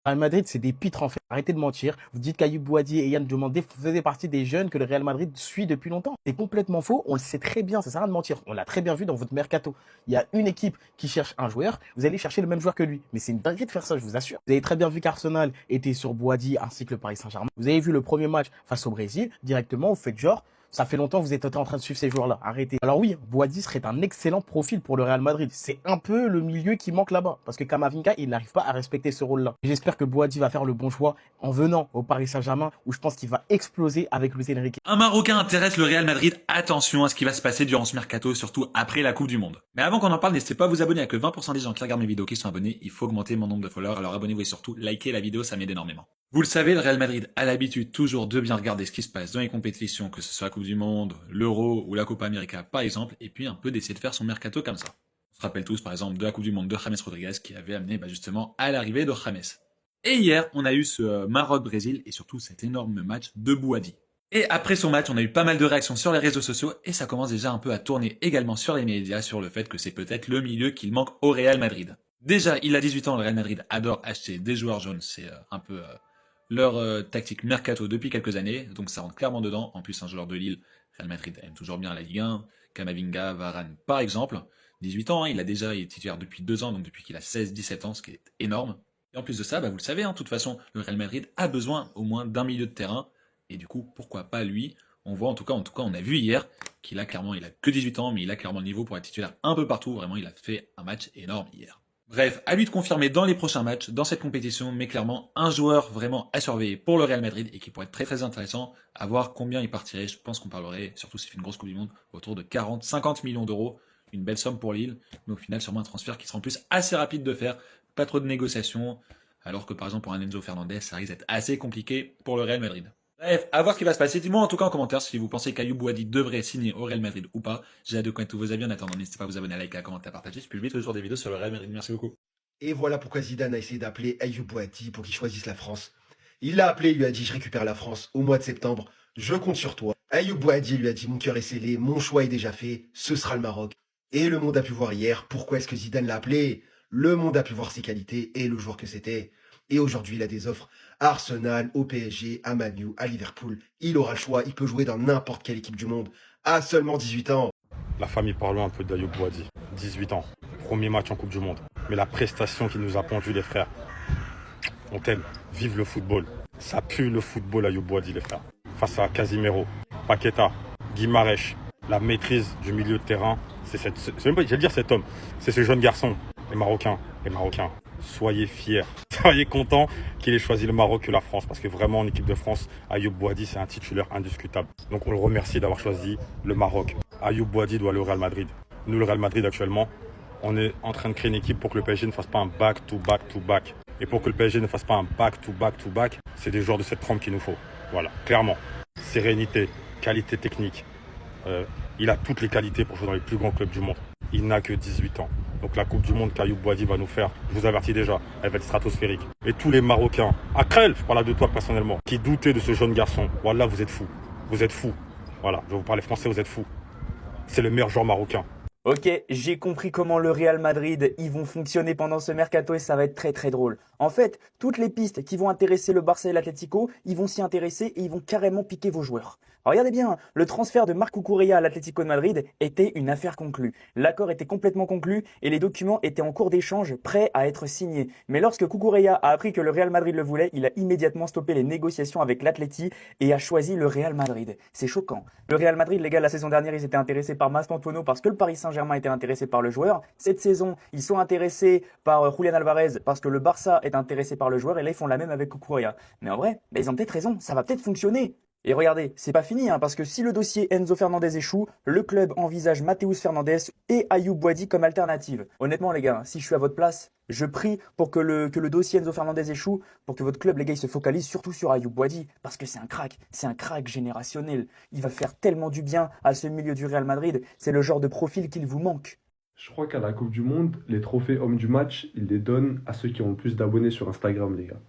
Real Madrid, c'est des pitres en fait. Arrêtez de mentir. Vous dites qu'Ayoub Boadi et Yann Diomandé faisaient partie des jeunes que le Real Madrid suit depuis longtemps. C'est complètement faux. On le sait très bien. Ça sert à rien de mentir. On l'a très bien vu dans votre mercato. Il y a une équipe qui cherche un joueur. Vous allez chercher le même joueur que lui. Mais c'est une dinguerie de faire ça, je vous assure. Vous avez très bien vu qu'Arsenal était sur Boadi ainsi que le Paris Saint-Germain. Vous avez vu le premier match face au Brésil. Directement, vous faites genre. Ça fait longtemps que vous êtes en train de suivre ces joueurs-là. Arrêtez. Alors oui, Boadi serait un excellent profil pour le Real Madrid. C'est un peu le milieu qui manque là-bas. Parce que Kamavinga, il n'arrive pas à respecter ce rôle-là. J'espère que Boadi va faire le bon choix en venant au Paris Saint-Germain, où je pense qu'il va exploser avec Luis Enrique. Un Marocain intéresse le Real Madrid. Attention à ce qui va se passer durant ce mercato, surtout après la Coupe du Monde. Mais avant qu'on en parle, n'hésitez pas à vous abonner. À que 20% des gens qui regardent mes vidéos qui sont abonnés, il faut augmenter mon nombre de followers. Alors abonnez-vous et surtout likez la vidéo, ça m'aide énormément. Vous le savez, le Real Madrid a l'habitude toujours de bien regarder ce qui se passe dans les compétitions, que ce soit la Coupe du Monde, l'Euro ou la Copa América par exemple, et puis un peu d'essayer de faire son mercato comme ça. On se rappelle tous par exemple de la Coupe du Monde de James Rodriguez qui avait amené justement à l'arrivée de James. Et hier, on a eu ce Maroc-Brésil et surtout cet énorme match de Boadi. Et après son match, on a eu pas mal de réactions sur les réseaux sociaux et ça commence déjà un peu à tourner également sur les médias sur le fait que c'est peut-être le milieu qu'il manque au Real Madrid. Déjà, il a 18 ans, le Real Madrid adore acheter des joueurs jaunes, c'est un peu leur tactique mercato depuis quelques années, donc ça rentre clairement dedans. En plus, un joueur de Lille, Real Madrid aime toujours bien la Ligue 1, Kamavinga, Varane par exemple. 18 ans, hein, il est titulaire depuis 2 ans, donc depuis qu'il a 16-17 ans, ce qui est énorme. Et en plus de ça, vous le savez, de toute façon, le Real Madrid a besoin au moins d'un milieu de terrain, et du coup, pourquoi pas lui? On voit en tout cas, on a vu hier qu'il a clairement, il a que 18 ans, mais il a clairement le niveau pour être titulaire un peu partout. Vraiment, il a fait un match énorme hier. Bref, à lui de confirmer dans les prochains matchs, dans cette compétition, mais clairement un joueur vraiment à surveiller pour le Real Madrid et qui pourrait être très très intéressant, à voir combien il partirait. Je pense qu'on parlerait, surtout s'il fait une grosse Coupe du Monde, autour de 40-50 millions d'euros. Une belle somme pour Lille, mais au final sûrement un transfert qui sera en plus assez rapide de faire, pas trop de négociations, alors que par exemple pour un Enzo Fernandez, ça risque d'être assez compliqué pour le Real Madrid. Bref, à voir ce qui va se passer. Dites-moi en tout cas en commentaire si vous pensez qu'Ayoub Boadi devrait signer au Real Madrid ou pas. J'ai hâte de connaître tous vos avis. En attendant, n'hésitez pas à vous abonner, à liker, à commenter, à partager. Je publie toujours des vidéos sur le Real Madrid. Merci beaucoup. Et voilà pourquoi Zidane a essayé d'appeler Ayoub Boadi pour qu'il choisisse la France. Il l'a appelé, il lui a dit « Je récupère la France au mois de septembre, je compte sur toi ». Ayoub Boadi lui a dit « Mon cœur est scellé, mon choix est déjà fait, ce sera le Maroc ». Et le monde a pu voir hier pourquoi est-ce que Zidane l'a appelé. Le monde a pu voir ses qualités et le joueur que c'était. Et aujourd'hui, il a des offres à Arsenal, au PSG, à Man U, à Liverpool. Il aura le choix, il peut jouer dans n'importe quelle équipe du monde à seulement 18 ans. La famille parle un peu d'Ayoub Boadi, 18 ans, premier match en Coupe du Monde. Mais la prestation qu'il nous a pondu les frères, on t'aime, vive le football. Ça pue le football Ayoub Boadi les frères. Face à Casimiro, Paqueta, Guimarães, la maîtrise du milieu de terrain, c'est même pas, j'allais dire cet homme, c'est ce jeune garçon, les Marocains, soyez fiers, soyez contents qu'il ait choisi le Maroc que la France, parce que vraiment en équipe de France, Ayoub Boadi c'est un titulaire indiscutable. Donc on le remercie d'avoir choisi le Maroc. Ayoub Boadi doit aller au Real Madrid. Nous le Real Madrid actuellement, on est en train de créer une équipe pour que le PSG ne fasse pas un back-to-back-to-back. Et pour que le PSG ne fasse pas un back-to-back-to-back, c'est des joueurs de cette trempe qu'il nous faut. Voilà, clairement. Sérénité, qualité technique. Il a toutes les qualités pour jouer dans les plus grands clubs du monde. Il n'a que 18 ans. Donc la Coupe du Monde qu'Ayoub Boadi va nous faire, je vous avertis déjà, elle va être stratosphérique. Et tous les Marocains, Akrel, je parle de toi personnellement, qui doutaient de ce jeune garçon, voilà, vous êtes fous. Vous êtes fous. Voilà, je vais vous parler français, vous êtes fous. C'est le meilleur joueur marocain. Ok, j'ai compris comment le Real Madrid, ils vont fonctionner pendant ce mercato et ça va être très très drôle. En fait, toutes les pistes qui vont intéresser le Barça et l'Atlético, ils vont s'y intéresser et ils vont carrément piquer vos joueurs. Alors regardez bien, le transfert de Marc Cucurella à l'Atlético de Madrid était une affaire conclue. L'accord était complètement conclu et les documents étaient en cours d'échange, prêts à être signés. Mais lorsque Cucurella a appris que le Real Madrid le voulait, il a immédiatement stoppé les négociations avec l'Atleti et a choisi le Real Madrid. C'est choquant. Le Real Madrid, les gars, la saison dernière, ils étaient intéressés par Massimiliano parce que le Paris Saint-Germain était intéressé par le joueur. Cette saison, ils sont intéressés par Julián Alvarez parce que le Barça est intéressé par le joueur et là, ils font la même avec Cucurella. Mais en vrai, ils ont peut-être raison, ça va peut-être fonctionner. Et regardez, c'est pas fini, parce que si le dossier Enzo Fernandez échoue, le club envisage Matheus Fernandez et Ayoub Boadi comme alternative. Honnêtement, les gars, si je suis à votre place, je prie pour que le dossier Enzo Fernandez échoue, pour que votre club, les gars, il se focalise surtout sur Ayoub Boadi, parce que c'est un crack générationnel. Il va faire tellement du bien à ce milieu du Real Madrid, c'est le genre de profil qu'il vous manque. Je crois qu'à la Coupe du Monde, les trophées hommes du match, ils les donnent à ceux qui ont le plus d'abonnés sur Instagram, les gars.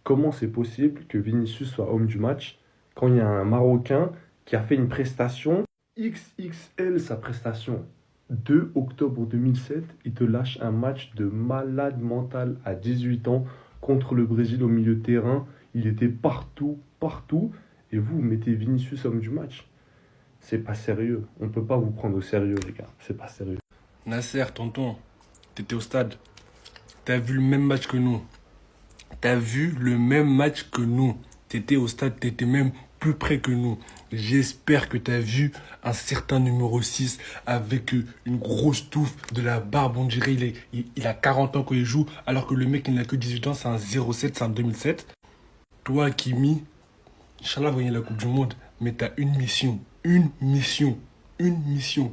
Comment c'est possible que Vinicius soit homme du match quand il y a un Marocain qui a fait une prestation XXL, sa prestation 2 octobre 2007, il te lâche un match de malade mental à 18 ans contre le Brésil au milieu de terrain. Il était partout, partout. Et vous mettez Vinicius homme du match. C'est pas sérieux. On peut pas vous prendre au sérieux, les gars. C'est pas sérieux. Nasser, tonton, t'étais au stade. T'as vu le même match que nous. T'as vu le même match que nous. T'étais au stade, t'étais même plus près que nous. J'espère que t'as vu un certain numéro 6 avec une grosse touffe, de la barbe. On dirait il a 40 ans quand il joue, alors que le mec il n'a que 18 ans, c'est un 07, c'est un 2007. Toi, Kimi, Inch'Allah, vous gagnez la Coupe du Monde, mais t'as une mission,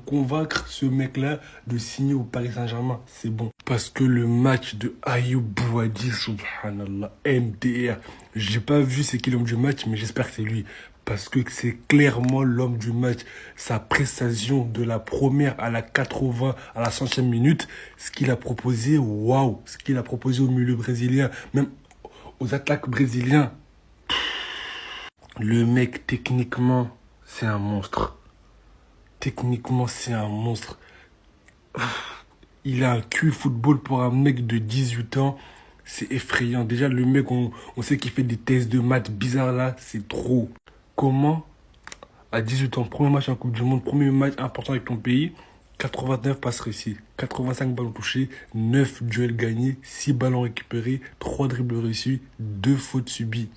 convaincre ce mec-là de signer au Paris Saint-Germain, c'est bon. Parce que le match de Ayoub Bouadi, subhanallah, MDR, j'ai pas vu c'est qui l'homme du match, mais j'espère que c'est lui. Parce que c'est clairement l'homme du match. Sa prestation de la première à la 80, à la 100e minute, ce qu'il a proposé, waouh, ce qu'il a proposé au milieu brésilien, même aux attaques brésiliens. Le mec, techniquement, c'est un monstre. Techniquement, c'est un monstre. Il a un QI football pour un mec de 18 ans. C'est effrayant. Déjà, le mec, on sait qu'il fait des tests de maths bizarres là. C'est trop. Comment, à 18 ans, premier match en Coupe du Monde, premier match important avec ton pays, 89 passes réussies, 85 ballons touchés, 9 duels gagnés, 6 ballons récupérés, 3 dribbles réussis, 2 fautes subies.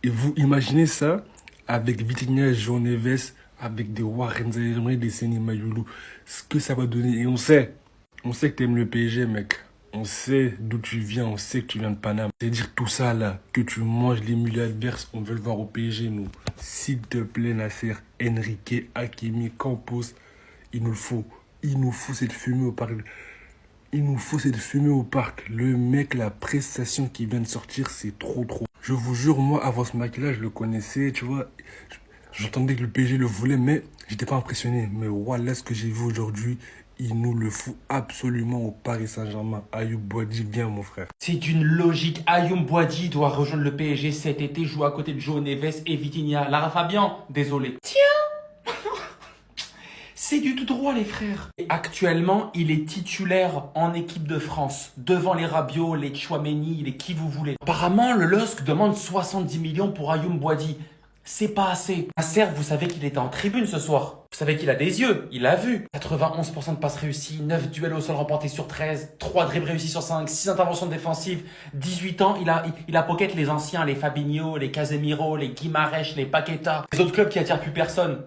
Et vous imaginez ça avec Vitinha, João Neves, avec des Warren Zaïre, des Seny Mayulu, ce que ça va donner. Et on sait que t'aimes le PSG, mec. On sait d'où tu viens, on sait que tu viens de Paname. C'est-à-dire tout ça là, que tu manges les milieux adverses, on veut le voir au PSG, nous. S'il te plaît, Nasser, Enrique, Hakimi, Campos, il nous le faut. Il nous faut cette fumée au parc. Il nous faut cette fumée au parc. Le mec, la prestation qui vient de sortir, c'est trop. Je vous jure, moi, avant ce match-là, je le connaissais, tu vois. J'entendais que le PSG le voulait, mais j'étais pas impressionné. Mais voilà ce que j'ai vu aujourd'hui. Il nous le faut absolument au Paris Saint-Germain. Ayoub Bouadi, viens mon frère. C'est d'une logique. Ayoub Bouadi doit rejoindre le PSG cet été, jouer à côté de João Neves et Vitinha. Lara Fabian, désolé. Tiens, c'est du tout droit les frères. Et actuellement, il est titulaire en équipe de France, devant les Rabiot, les Tchouaméni, les qui vous voulez. Apparemment, le LOSC demande 70 millions pour Ayoub Bouadi. C'est pas assez. Nasser, vous savez qu'il était en tribune ce soir. Vous savez qu'il a des yeux, il l'a vu. 91% de passes réussies, 9 duels au sol remportés sur 13, 3 dribbles réussis sur 5, 6 interventions défensives, 18 ans, il a pocket les anciens, les Fabinho, les Casemiro, les Guimarães, les Paqueta. Les autres clubs qui attirent plus personne,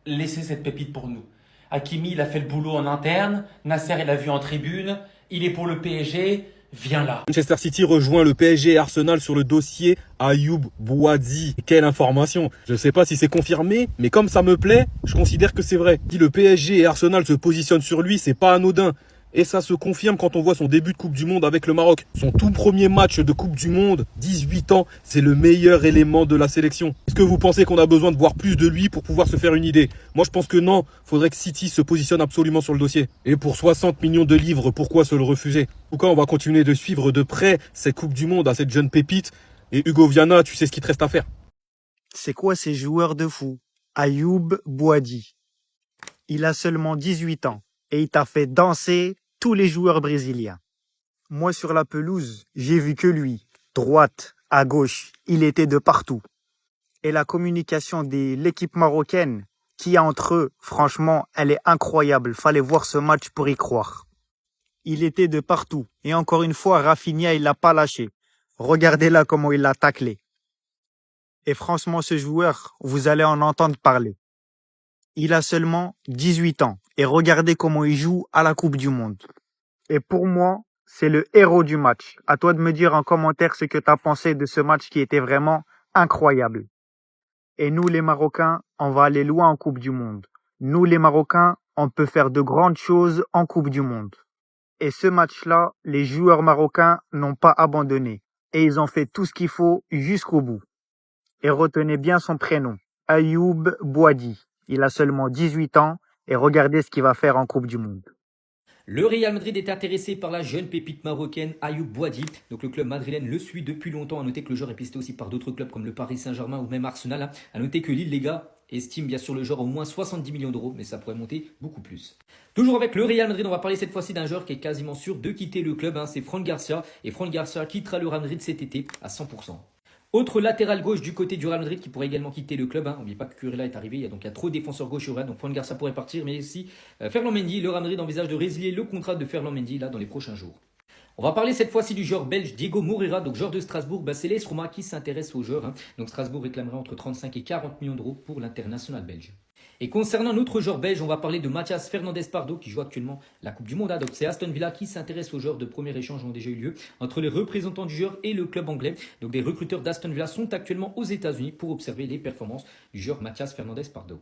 laissez cette pépite pour nous. Hakimi, il a fait le boulot en interne, Nasser, il l'a vu en tribune, il est pour le PSG, viens là. Manchester City rejoint le PSG et Arsenal sur le dossier Ayoub Bouadi. Quelle information! Je ne sais pas si c'est confirmé, mais comme ça me plaît, je considère que c'est vrai. Si le PSG et Arsenal se positionnent sur lui, c'est pas anodin. Et ça se confirme quand on voit son début de Coupe du Monde avec le Maroc. Son tout premier match de Coupe du Monde, 18 ans, c'est le meilleur élément de la sélection. Est-ce que vous pensez qu'on a besoin de voir plus de lui pour pouvoir se faire une idée? Moi, je pense que non. Faudrait que City se positionne absolument sur le dossier. Et pour 60 millions de livres, pourquoi se le refuser? En tout cas, on va continuer de suivre de près cette Coupe du Monde à cette jeune pépite. Et Hugo Viana, tu sais ce qu'il te reste à faire. C'est quoi ces joueurs de fou? Ayoub Bouadi. Il a seulement 18 ans et il t'a fait danser tous les joueurs brésiliens. Moi, sur la pelouse, j'ai vu que lui. Droite, à gauche, il était de partout. Et la communication de l'équipe marocaine qu'il y a entre eux, franchement, elle est incroyable. Fallait voir ce match pour y croire. Il était de partout. Et encore une fois, Rafinha, il l'a pas lâché. Regardez là comment il l'a taclé. Et franchement, ce joueur, vous allez en entendre parler. Il a seulement 18 ans. Et regardez comment il joue à la Coupe du Monde. Et pour moi, c'est le héros du match. À toi de me dire en commentaire ce que tu as pensé de ce match qui était vraiment incroyable. Et nous, les Marocains, on va aller loin en Coupe du Monde. Nous, les Marocains, on peut faire de grandes choses en Coupe du Monde. Et ce match-là, les joueurs marocains n'ont pas abandonné. Et ils ont fait tout ce qu'il faut jusqu'au bout. Et retenez bien son prénom, Ayoub Bouadi. Il a seulement 18 ans et regardez ce qu'il va faire en Coupe du Monde. Le Real Madrid est intéressé par la jeune pépite marocaine Ayoub Bouadi. Donc le club madrilène le suit depuis longtemps. À noter que le joueur est pisté aussi par d'autres clubs comme le Paris Saint-Germain ou même Arsenal. À noter que Lille, les gars, estime bien sûr le joueur à au moins 70 millions d'euros, mais ça pourrait monter beaucoup plus. Toujours avec le Real Madrid, on va parler cette fois-ci d'un joueur qui est quasiment sûr de quitter le club, c'est Fran Garcia. Et Fran Garcia quittera le Real Madrid cet été à 100%. Autre latéral gauche du côté du Real Madrid qui pourrait également quitter le club. N'oubliez pas que Curella est arrivé, il y a trop de défenseurs gauche au Real, donc Fran Garcia pourrait partir, mais aussi Ferland Mendy. Le Real Madrid envisage de résilier le contrat de Ferland Mendy là dans les prochains jours. On va parler cette fois-ci du joueur belge Diego Moreira, donc joueur de Strasbourg. C'est l'AS Roma qui s'intéresse au joueur. Donc Strasbourg réclamerait entre 35 et 40 millions d'euros pour l'international belge. Et concernant notre joueur belge, on va parler de Mathias Fernandez Pardo qui joue actuellement la Coupe du Monde. Donc c'est Aston Villa qui s'intéresse aux joueurs. De premiers échanges ont déjà eu lieu entre les représentants du joueur et le club anglais. Donc des recruteurs d'Aston Villa sont actuellement aux États-Unis pour observer les performances du joueur Mathias Fernandez Pardo.